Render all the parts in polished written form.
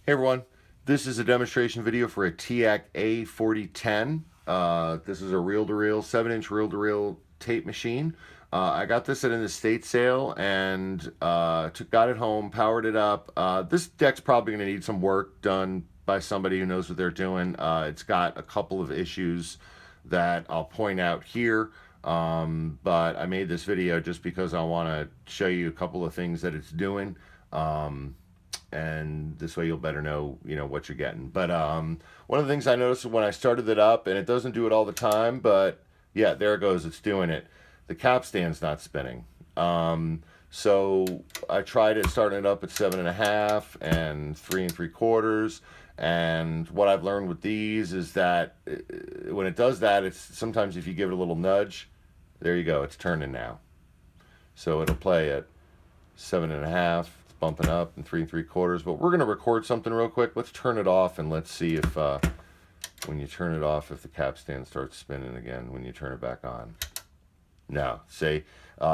Hey everyone, this is a demonstration video for a Teac A4010. This is a reel-to-reel, 7-inch reel-to-reel tape machine. I got this at an estate sale and got it home, powered it up. This deck's probably going to need some work done by somebody who knows what they're doing. It's got a couple of issues that I'll point out here, but I made this video just because I want to show you a couple of things that it's doing. And this way you'll better know what you're getting. But one of the things I noticed when I started it up, and it doesn't do it all the time, but yeah, there it goes, it's doing it. The capstan's not spinning. So I tried it, starting it up at 7.5 and 3 3/4. And what I've learned with these is that when it does that, it's sometimes if you give it a little nudge, there you go, it's turning now. So it'll play at 7.5. Bumping up and 3 3/4, but we're going to record something real quick. Let's turn it off and let's see if when you turn it off, if the capstan starts spinning again when you turn it back on. No, say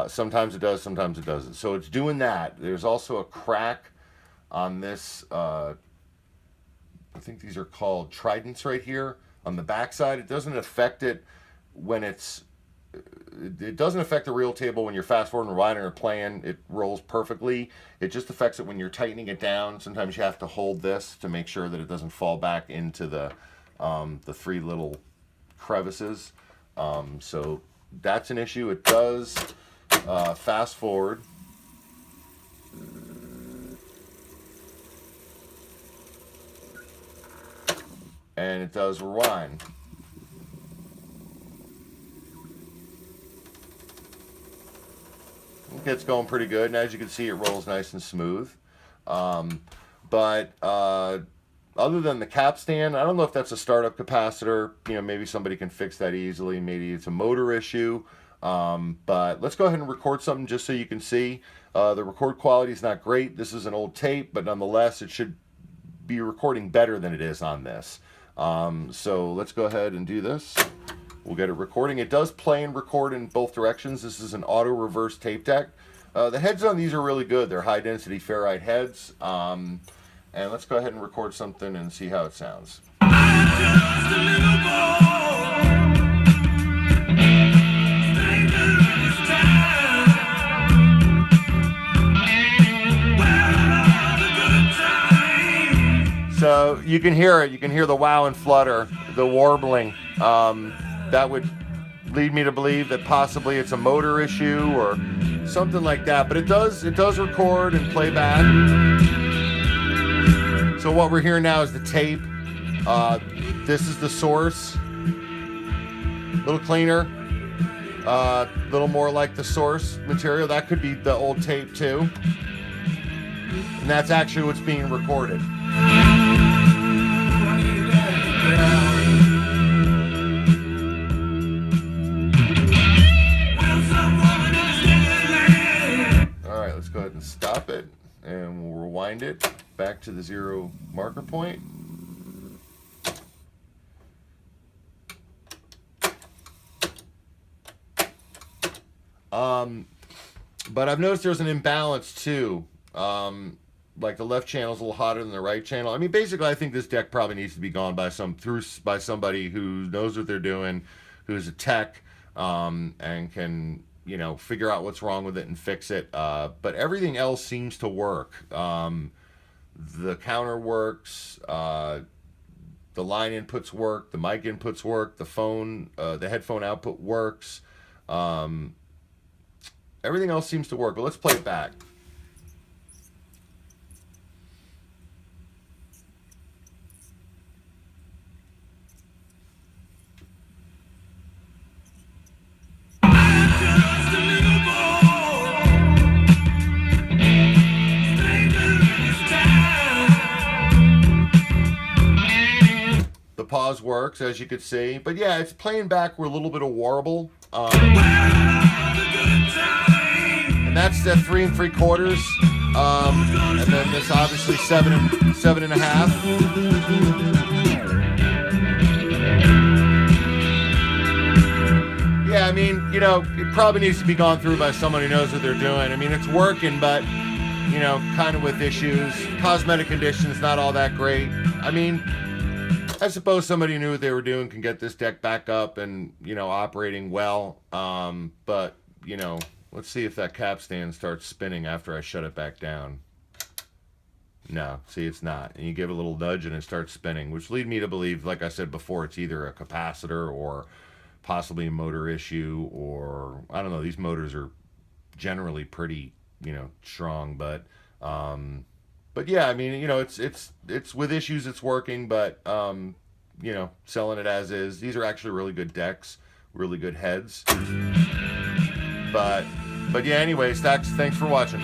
sometimes it does, sometimes it doesn't. So it's doing that. There's also a crack on this. I think these are called tridents right here on the back side. It doesn't affect it when it doesn't affect the reel table when you're fast forwarding, rewinding, or playing. It rolls perfectly. It just affects it when you're tightening it down. Sometimes you have to hold this to make sure that it doesn't fall back into the 3 little crevices. So that's an issue. It does fast forward. And it does rewind. It's going pretty good, and as you can see, it rolls nice and smooth. But other than the capstan, I don't know if that's a startup capacitor. Maybe somebody can fix that easily. Maybe it's a motor issue. But let's go ahead and record something just so you can see. The record quality is not great. This is an old tape, but nonetheless, it should be recording better than it is on this. So let's go ahead and do this. We'll get it recording. It does play and record in both directions. This is an auto reverse tape deck. The heads on these are really good. They're high density ferrite heads. And let's go ahead and record something and see how it sounds. So you can hear it. You can hear the wow and flutter, the warbling. That would lead me to believe that possibly it's a motor issue or something like that. But it does record and play back. So what we're hearing now is the tape. This is the source. A little cleaner. A little more like the source material. That could be the old tape too. And that's actually what's being recorded. Let's go ahead and stop it, and we'll rewind it back to the 0 marker point. But I've noticed there's an imbalance too. Like the left channel is a little hotter than the right channel. I mean, basically, I think this deck probably needs to be gone by somebody who knows what they're doing, who's a tech, and can figure out what's wrong with it and fix it. But everything else seems to work. The counter works, the line inputs work, the mic inputs work, the headphone output works. Everything else seems to work, but let's play it back. Pause works, as you could see, but yeah, it's playing back with a little bit of warble, and that's the 3 3/4, and then this obviously 7.5. Yeah, I mean, it probably needs to be gone through by someone who knows what they're doing. I mean, it's working, but you know, kind of with issues. Cosmetic conditions, not all that great. I mean, I suppose somebody knew what they were doing can get this deck back up and, you know, operating well. But, you know, let's see if that capstan starts spinning after I shut it back down. No, see, it's not. And you give it a little nudge and it starts spinning, which lead me to believe, like I said before, it's either a capacitor or possibly a motor issue, or I don't know. These motors are generally pretty, you know, strong, but yeah, I mean, you know, it's with issues, it's working, but you know, selling it as is. These are actually really good decks, really good heads, but yeah. Anyways, thanks for watching.